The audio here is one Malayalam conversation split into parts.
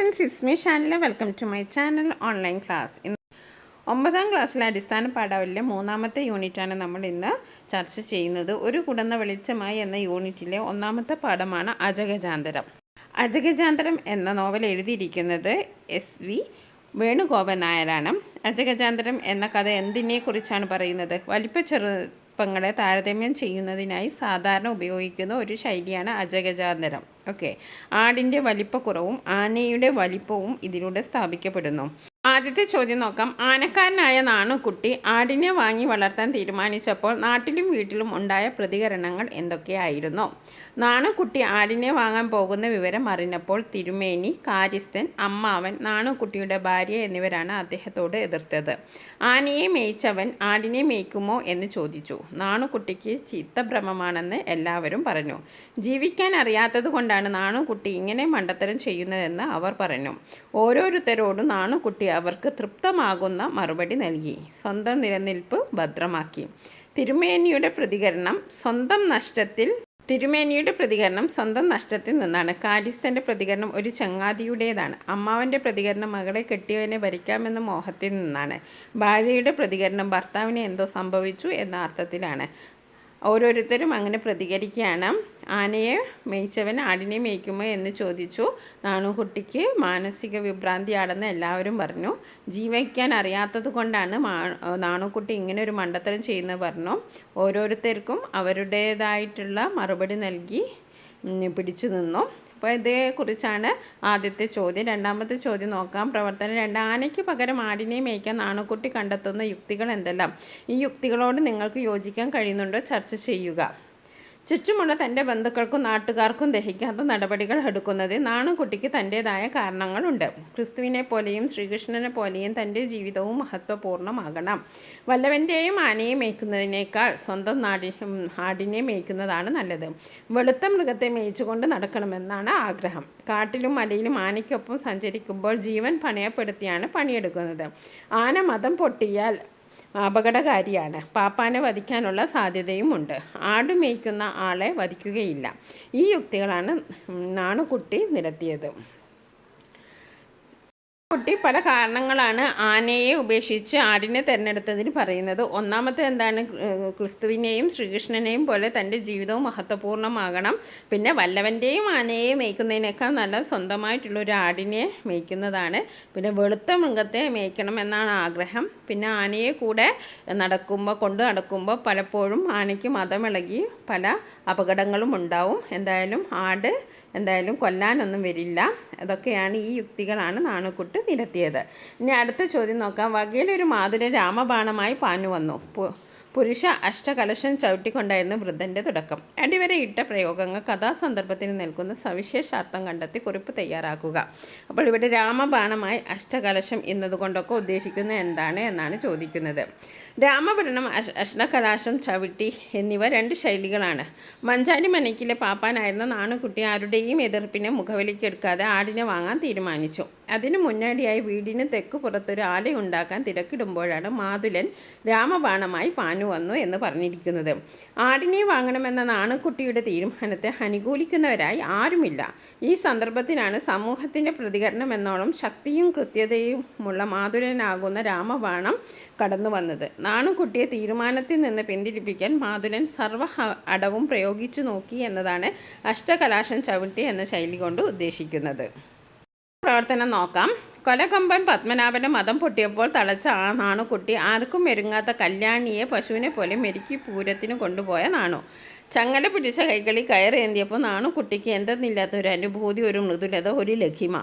Friends, it's me Shanila. Welcome to my channel online class. 9ാം ക്ലാസ്സിലെ അടിസ്ഥാന പാഠാവലിയിലെ 3ാമത്തെ യൂണിറ്റാണ് നമ്മൾ ഇന്ന് ചർച്ച ചെയ്യുന്നത്. ഒരു കുടന്ന വെളിച്ചമായി എന്ന യൂണിറ്റിലെ 1ാമത്തെ പാഠമാണ് അജഗജാന്തരം. അജഗജാന്തരം എന്ന നോവൽ എഴുതിയിരിക്കുന്നത് SV വേണുഗോപൻ നായരാണ്. അജഗജാന്തരം എന്ന കഥ എന്തിനെക്കുറിച്ചാണ് പറയുന്നത്? വലിപ്പച്ചെറുപ്പങ്ങളെ താരതമ്യം ചെയ്യുന്നതിനായി സാധാരണ ഉപയോഗിക്കുന്ന ഒരു ശൈലിയാണ് അജഗജാന്തരം. ആടിൻ്റെ വലിപ്പക്കുറവും ആനയുടെ വലിപ്പവും ഇതിലൂടെ സ്ഥാപിക്കപ്പെടുന്നു. ആദ്യത്തെ ചോദ്യം നോക്കാം. ആനക്കാരനായ നാണുക്കുട്ടി ആടിനെ വാങ്ങി വളർത്താൻ തീരുമാനിച്ചപ്പോൾ നാട്ടിലും വീട്ടിലും ഉണ്ടായ പ്രതികരണങ്ങൾ എന്തൊക്കെയായിരുന്നു? നാണുക്കുട്ടി ആടിനെ വാങ്ങാൻ പോകുന്ന വിവരം അറിഞ്ഞപ്പോൾ തിരുമേനി, കാര്യസ്ഥൻ, അമ്മാവൻ, നാണുക്കുട്ടിയുടെ ഭാര്യ എന്നിവരാണ് അദ്ദേഹത്തോട് എതിർത്തത്. ആനയെ മേയ്ച്ചവൻ ആടിനെ മേയ്ക്കുമോ എന്ന് ചോദിച്ചു. നാണുക്കുട്ടിക്ക് ചിത്തഭ്രമമാണെന്ന് എല്ലാവരും പറഞ്ഞു. ജീവിക്കാൻ അറിയാത്തത് കൊണ്ടാണ് നാണുക്കുട്ടി ഇങ്ങനെ മണ്ടത്തരം ചെയ്യുന്നതെന്ന് അവർ പറഞ്ഞു. ഓരോരുത്തരോടും നാണുക്കുട്ടി അവർക്ക് തൃപ്തമാകുന്ന മറുപടി നൽകി. സ്വന്തം നിലനിൽപ്പ് ഭദ്രമാക്കി. തിരുമേനിയുടെ പ്രതികരണം സ്വന്തം നഷ്ടത്തിൽ നിന്നാണ്. കാര്യസ്ഥൻ്റെ പ്രതികരണം ഒരു ചങ്ങാതിയുടേതാണ്. അമ്മാവൻ്റെ പ്രതികരണം മകളെ കെട്ടിയവനെ ഭരിക്കാമെന്ന മോഹത്തിൽ നിന്നാണ്. ഭാര്യയുടെ പ്രതികരണം ഭർത്താവിന് എന്തോ സംഭവിച്ചു എന്ന അർത്ഥത്തിലാണ്. ഓരോരുത്തരും അങ്ങനെ പ്രതികരിക്കുകയാണ്. ആനയെ മേയ്ച്ചവൻ ആടിനെ മേയ്ക്കുമോ എന്ന് ചോദിച്ചു. നാണുക്കുട്ടിക്ക് മാനസിക വിഭ്രാന്തിയാണെന്ന് എല്ലാവരും പറഞ്ഞു. ജീവിക്കാൻ അറിയാത്തത് കൊണ്ടാണ് നാണുക്കുട്ടി ഇങ്ങനെ ഒരു മണ്ടത്തരം ചെയ്യുന്നത് പറഞ്ഞു. ഓരോരുത്തർക്കും അവരുടേതായിട്ടുള്ള മറുപടി നൽകി പിടിച്ചു നിന്നു. അപ്പോൾ ഇതേക്കുറിച്ചാണ് ആദ്യത്തെ ചോദ്യം. രണ്ടാമത്തെ ചോദ്യം നോക്കാം. പ്രവർത്തനം 2. ആനയ്ക്ക് പകരം ആടിനെ മേയ്ക്കാൻ നാണുക്കുട്ടി കണ്ടെത്തുന്ന യുക്തികൾ എന്തെല്ലാം? ഈ യുക്തികളോട് നിങ്ങൾക്ക് യോജിക്കാൻ കഴിയുന്നുണ്ടോ? ചർച്ച ചെയ്യുക. ചുറ്റുമുള്ള തൻ്റെ ബന്ധുക്കൾക്കും നാട്ടുകാർക്കും ദഹിക്കാത്ത നടപടികൾ എടുക്കുന്നതിൽ നാണുക്കുട്ടിക്ക് തൻ്റേതായ കാരണങ്ങളുണ്ട്. ക്രിസ്തുവിനെ പോലെയും ശ്രീകൃഷ്ണനെ പോലെയും തൻ്റെ ജീവിതവും മഹത്വപൂർണ്ണമാകണം. വല്ലവൻ്റെയും ആനയെ മേയ്ക്കുന്നതിനേക്കാൾ സ്വന്തം ആടിനെ മേയ്ക്കുന്നതാണ് നല്ലത്. വെളുത്ത മൃഗത്തെ മേയിച്ചുകൊണ്ട് നടക്കണമെന്നാണ് ആഗ്രഹം. കാട്ടിലും മലയിലും ആനയ്ക്കൊപ്പം സഞ്ചരിക്കുമ്പോൾ ജീവൻ പണയപ്പെടുത്തിയാണ് പണിയെടുക്കുന്നത്. ആന മദം പൊട്ടിയാൽ അപകടകാരിയാണ്. പാപ്പാനെ വധിക്കാനുള്ള സാധ്യതയുമുണ്ട്. ആട് മേയ്ക്കുന്ന ആളെ വധിക്കുകയില്ല. ഈ യുക്തികളാണ് നാണുക്കുട്ടി നിരത്തിയത്. കുട്ടി പല കാരണങ്ങളാണ് ആനയെ ഉപേക്ഷിച്ച് ആടിനെ തിരഞ്ഞെടുത്തതിന് പറയുന്നത്. ഒന്നാമത്തെ എന്താണ്? ക്രിസ്തുവിനെയും ശ്രീകൃഷ്ണനെയും പോലെ തൻ്റെ ജീവിതവും മഹത്വപൂർണ്ണമാകണം. പിന്നെ വല്ലവൻ്റെയും ആനയെ മേയ്ക്കുന്നതിനേക്കാൾ നല്ല സ്വന്തമായിട്ടുള്ളൊരു ആടിനെ മേയ്ക്കുന്നതാണ്. പിന്നെ വെളുത്ത മൃഗത്തെ മേയ്ക്കണം എന്നാണ് ആഗ്രഹം. പിന്നെ ആനയെ കൂടെ കൊണ്ടു നടക്കുമ്പോൾ പലപ്പോഴും ആനയ്ക്ക് മദമിളകി പല അപകടങ്ങളും ഉണ്ടാവും. എന്തായാലും കൊല്ലാനൊന്നും വരില്ല. അതൊക്കെയാണ് ഈ യുക്തികളാണ് നാണുക്കുട്ടി നിരത്തിയത്. ഇനി അടുത്ത ചോദ്യം നോക്കാം. വകയിലൊരു മാതുലൻ രാമബാണമായി പാഞ്ഞു വന്നു. പുരുഷ അഷ്ടകലശം ചവിട്ടിക്കൊണ്ടായിരുന്നു വൃദ്ധൻ്റെ തുടക്കം. അടിവരയിട്ട പ്രയോഗങ്ങൾ കഥാസന്ദർഭത്തിന് നൽകുന്ന സവിശേഷാർത്ഥം കണ്ടെത്തി കുറിപ്പ് തയ്യാറാക്കുക. അപ്പോൾ ഇവിടെ രാമബാണമായി അഷ്ടകലശം എന്നതുകൊണ്ടൊക്കെ ഉദ്ദേശിക്കുന്നത് എന്താണ് എന്നാണ് ചോദിക്കുന്നത്. രാമഭരണം, അഷ്ടകലാശം, ചവിട്ടി എന്നിവ 2 ശൈലികളാണ്. മഞ്ചാടി മനയ്ക്കിലെ പാപ്പാനായിരുന്ന നാണുക്കുട്ടി ആരുടെയും എതിർപ്പിനെ മുഖവിലക്കെടുക്കാതെ ആടിനെ വാങ്ങാൻ തീരുമാനിച്ചു. അതിനു മുന്നോടിയായി വീടിന് തെക്ക് പുറത്തൊരു ആലയുണ്ടാക്കാൻ തിരക്കിടുമ്പോഴാണ് മാതുലൻ രാമബാണമായി പാഞ്ഞു വന്നു എന്ന് പറഞ്ഞിരിക്കുന്നത്. ആടിനെ വാങ്ങണമെന്ന നാണുക്കുട്ടിയുടെ തീരുമാനത്തെ അനുകൂലിക്കുന്നവരായി ആരുമില്ല. ഈ സന്ദർഭത്തിലാണ് സമൂഹത്തിൻ്റെ പ്രതികരണം എന്നോളം ശക്തിയും കൃത്യതയുമുള്ള മാതുലനാകുന്ന രാമബാണം കടന്നു വന്നത്. നാണുക്കുട്ടിയെ തീരുമാനത്തിൽ നിന്ന് പിന്തിരിപ്പിക്കാൻ മാതുലൻ സർവ്വ അടവും പ്രയോഗിച്ചു നോക്കി എന്നതാണ് അഷ്ടകലാശം ചവിട്ടി എന്ന ശൈലി കൊണ്ട് ഉദ്ദേശിക്കുന്നത്. പ്രവർത്തനം നോക്കാം. കൊലകൊമ്പൻ പത്മനാഭൻ്റെ മദം പൊട്ടിയപ്പോൾ തളച്ച നാണുക്കുട്ടി ആർക്കും മെരുങ്ങാത്ത കല്യാണിയെ പശുവിനെ പോലെ മെരുക്കി പൂരത്തിന് കൊണ്ടുപോയ നാണു. ചങ്ങല പിടിച്ച കൈകളിൽ കയറേന്തിയപ്പോൾ നാണുക്കുട്ടിക്ക് എന്തെന്നില്ലാത്തൊരു അനുഭൂതി, ഒരു മൃദുലത, ഒരു ലഘിമ.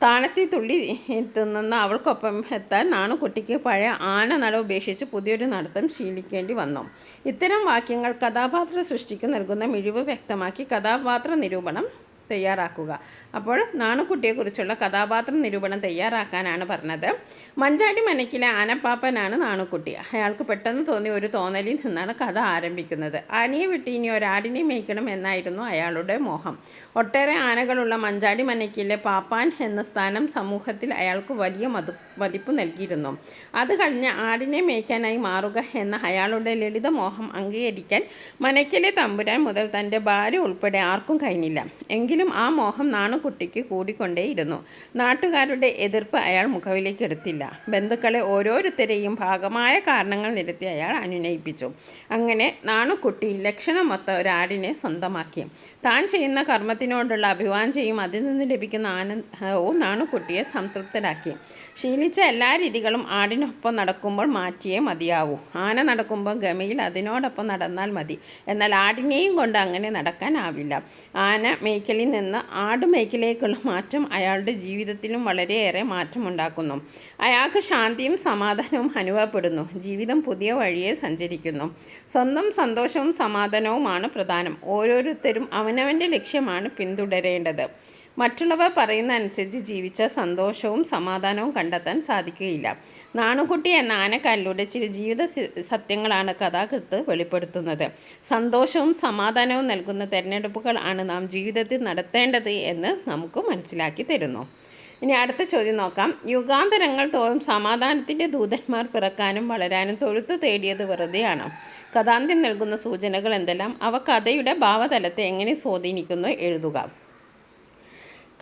താണത്തി തുള്ളി തിന്നുന്ന അവൾക്കൊപ്പം എത്താൻ നാണുക്കുട്ടിക്ക് പഴയ ആന നട ഉപേക്ഷിച്ച് പുതിയൊരു നടത്തം ശീലിക്കേണ്ടി വന്നു. ഇത്തരം വാക്യങ്ങൾ കഥാപാത്ര സൃഷ്ടിക്ക് നൽകുന്ന മിഴിവ് വ്യക്തമാക്കി കഥാപാത്ര നിരൂപണം തയ്യാറാക്കുക. അപ്പോൾ നാണുക്കുട്ടിയെക്കുറിച്ചുള്ള കഥാപാത്ര നിരൂപണം തയ്യാറാക്കാനാണ് പറഞ്ഞത്. മഞ്ചാടി മനയ്ക്കിലെ ആനപ്പാപ്പനാണ് നാണുക്കുട്ടി. അയാൾക്ക് പെട്ടെന്ന് തോന്നിയ ഒരു തോന്നലിൽ നിന്നാണ് കഥ ആരംഭിക്കുന്നത്. ആനയെ വിട്ട് ഇനി ഒരാടിനെ മേയ്ക്കണം എന്നായിരുന്നു അയാളുടെ മോഹം. ഒട്ടേറെ ആനകളുള്ള മഞ്ചാടി മനയ്ക്കിലെ പാപ്പാൻ എന്ന സ്ഥാനം സമൂഹത്തിൽ അയാൾക്ക് വലിയ മതിപ്പ് നൽകിയിരുന്നു. അത് കഴിഞ്ഞ് ആടിനെ മേയ്ക്കാനായി മാറുക എന്ന അയാളുടെ ലളിത മോഹം അംഗീകരിക്കാൻ മനയ്ക്കിലെ തമ്പുരാൻ മുതൽ തൻ്റെ ഭാര്യ ഉൾപ്പെടെ ആർക്കും കഴിഞ്ഞില്ല. എങ്കിലും എങ്കിലും ആ മോഹം നാണുക്കുട്ടിക്ക് കൂടിക്കൊണ്ടേയിരുന്നു. നാട്ടുകാരുടെ എതിർപ്പ് അയാൾ മുഖവിലേക്ക് എടുത്തില്ല. ബന്ധുക്കളെ ഓരോരുത്തരെയും ഭാഗമായ കാരണങ്ങൾ നിരത്തി അയാൾ അനുനയിപ്പിച്ചു. അങ്ങനെ നാണുക്കുട്ടി ലക്ഷണമൊത്ത ഒരാടിനെ സ്വന്തമാക്കി. താൻ ചെയ്യുന്ന കർമ്മത്തിനോടുള്ള അഭിവാഞ്ചയും അതിൽ നിന്ന് ലഭിക്കുന്ന ആനന്ദവും നാണുക്കുട്ടിയെ സംതൃപ്തരാക്കി. ശീലിച്ച എല്ലാ രീതികളും ആടിനൊപ്പം നടക്കുമ്പോൾ മാറ്റിയേ മതിയാവൂ. ആന നടക്കുമ്പോൾ ഗമയിൽ അതിനോടൊപ്പം നടന്നാൽ മതി. എന്നാൽ ആടിനെയും കൊണ്ട് അങ്ങനെ നടക്കാനാവില്ല. ആന മേയ്ക്കലിൽ നിന്ന് ആട് മേയ്ക്കലിലേക്കുള്ള മാറ്റം അയാളുടെ ജീവിതത്തിലും വളരെയേറെ മാറ്റമുണ്ടാക്കുന്നു. അയാൾക്ക് ശാന്തിയും സമാധാനവും അനുഭവപ്പെടുന്നു. ജീവിതം പുതിയ വഴിയെ സഞ്ചരിക്കുന്നു. സ്വന്തം സന്തോഷവും സമാധാനവുമാണ് പ്രധാനം. ഓരോരുത്തരും അവനവൻ്റെ ലക്ഷ്യമാണ് പിന്തുടരേണ്ടത്. മറ്റുള്ളവർ പറയുന്ന അനുസരിച്ച് ജീവിച്ച സന്തോഷവും സമാധാനവും കണ്ടെത്താൻ സാധിക്കുകയില്ല. നാണുക്കുട്ടി എന്ന ആനക്കാലിലൂടെ ചില ജീവിത സത്യങ്ങളാണ് കഥാകൃത്ത് വെളിപ്പെടുത്തുന്നത്. സന്തോഷവും സമാധാനവും നൽകുന്ന തിരഞ്ഞെടുപ്പുകൾ ആണ് നാം ജീവിതത്തിൽ നടത്തേണ്ടത് എന്ന് നമുക്ക് മനസ്സിലാക്കി തരുന്നു. ഇനി അടുത്ത ചോദ്യം നോക്കാം. യുഗാന്തരങ്ങൾ തോറും സമാധാനത്തിൻ്റെ ദൂതന്മാർ പിറക്കാനും വളരാനും തൊഴുത്ത് തേടിയത് വെറുതെയാണ്. കഥാന്ത്യം നൽകുന്ന സൂചനകൾ എന്തെല്ലാം? അവ കഥയുടെ ഭാവതലത്തെ എങ്ങനെ സ്വാധീനിക്കുന്നു? എഴുതുക.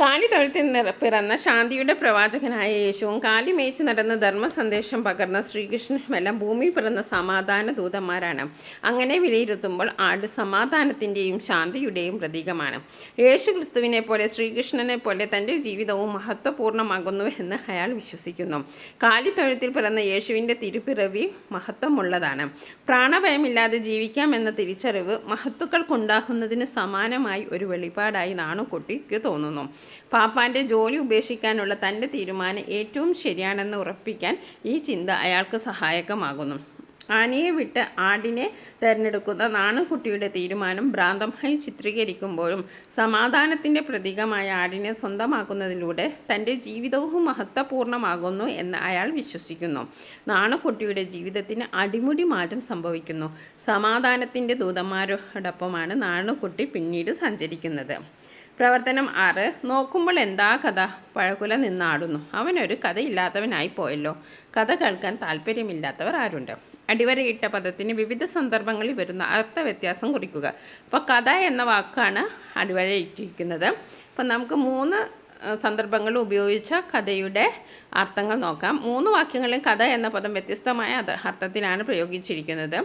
കാലിത്തൊഴുത്തിൽ പിറന്ന ശാന്തിയുടെ പ്രവാചകനായ യേശുവും കാലി മേയിച്ചു നടന്ന ധർമ്മ സന്ദേശം പകർന്ന ശ്രീകൃഷ്ണനുമെല്ലാം ഭൂമി പിറന്ന സമാധാന ദൂതന്മാരാണ്. അങ്ങനെ വിലയിരുത്തുമ്പോൾ ആട് സമാധാനത്തിൻ്റെയും ശാന്തിയുടെയും പ്രതീകമാണ്. യേശു ക്രിസ്തുവിനെ പോലെ ശ്രീകൃഷ്ണനെ പോലെ തൻ്റെ ജീവിതവും മഹത്വപൂർണ്ണമാകുന്നു എന്ന് അയാൾ വിശ്വസിക്കുന്നു. കാലിത്തൊഴുത്തിൽ പിറന്ന യേശുവിൻ്റെ തിരുപ്പിറവി മഹത്വമുള്ളതാണ്. പ്രാണഭയമില്ലാതെ ജീവിക്കാമെന്ന തിരിച്ചറിവ് മഹത്തുക്കൾക്കുണ്ടാകുന്നതിന് സമാനമായി ഒരു വെളിപ്പാടായി നാണുക്കുട്ടിക്ക് തോന്നുന്നു. പാപ്പാൻ്റെ ജോലി ഉപേക്ഷിക്കാനുള്ള തൻ്റെ തീരുമാനം ഏറ്റവും ശരിയാണെന്ന് ഉറപ്പിക്കാൻ ഈ ചിന്ത അയാൾക്ക് സഹായകമാകുന്നു. ആനയെ വിട്ട് ആടിനെ തിരഞ്ഞെടുക്കുന്ന നാണുക്കുട്ടിയുടെ തീരുമാനം ഭ്രാന്തമായി ചിത്രീകരിക്കുമ്പോഴും സമാധാനത്തിൻ്റെ പ്രതീകമായ ആടിനെ സ്വന്തമാക്കുന്നതിലൂടെ തൻ്റെ ജീവിതവും മഹത്വപൂർണ്ണമാകുന്നു എന്ന് അയാൾ വിശ്വസിക്കുന്നു. നാണുക്കുട്ടിയുടെ ജീവിതത്തിന് അടിമുടി മാറ്റം സംഭവിക്കുന്നു. സമാധാനത്തിൻ്റെ ദൂതന്മാരോടൊപ്പമാണ് നാണുക്കുട്ടി പിന്നീട് സഞ്ചരിക്കുന്നത്. പ്രവർത്തനം 6. നോക്കുമ്പോൾ എന്താ കഥ? പഴകുല നിന്നാടുന്നു. അവനൊരു കഥയില്ലാത്തവനായി പോയല്ലോ. കഥ കേൾക്കാൻ താല്പര്യമില്ലാത്തവർ ആരുണ്ട്? അടിവരയിട്ട പദത്തിന് വിവിധ സന്ദർഭങ്ങളിൽ വരുന്ന അർത്ഥവ്യത്യാസം കുറിക്കുക. അപ്പോൾ കഥ എന്ന വാക്കാണ് അടിവരയിട്ടിരിക്കുന്നത്. അപ്പം നമുക്ക് 3 സന്ദർഭങ്ങളിൽ ഉപയോഗിച്ച കഥയുടെ അർത്ഥങ്ങൾ നോക്കാം. 3 വാക്യങ്ങളിലും കഥ എന്ന പദം വ്യത്യസ്തമായ അർത്ഥത്തിലാണ് പ്രയോഗിച്ചിരിക്കുന്നത്.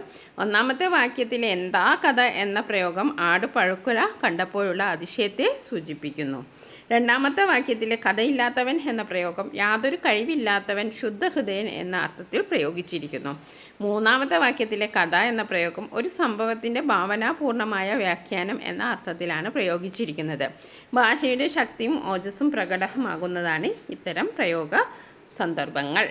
ഒന്നാമത്തെ വാക്യത്തിലെ എന്താ കഥ എന്ന പ്രയോഗം ആട് പഴുക്കുല കണ്ടപ്പോഴുള്ള അതിശയത്തെ സൂചിപ്പിക്കുന്നു. രണ്ടാമത്തെ വാക്യത്തിലെ കഥയില്ലാത്തവൻ എന്ന പ്രയോഗം യാതൊരു കഴിവില്ലാത്തവൻ ശുദ്ധഹൃദയൻ എന്ന അർത്ഥത്തിൽ പ്രയോഗിച്ചിരിക്കുന്നു. മൂന്നാമത്തെ വാക്യത്തിലെ കഥ എന്ന പ്രയോഗം ഒരു സംഭവത്തിൻ്റെ ഭാവനാപൂർണമായ വ്യാഖ്യാനം എന്ന അർത്ഥത്തിലാണ് പ്രയോഗിച്ചിരിക്കുന്നത്. ഭാഷയുടെ ശക്തിയും ഓജസ്സും പ്രകടമാകുന്നതാണ് ഇത്തരം പ്രയോഗ സന്ദർഭങ്ങൾ.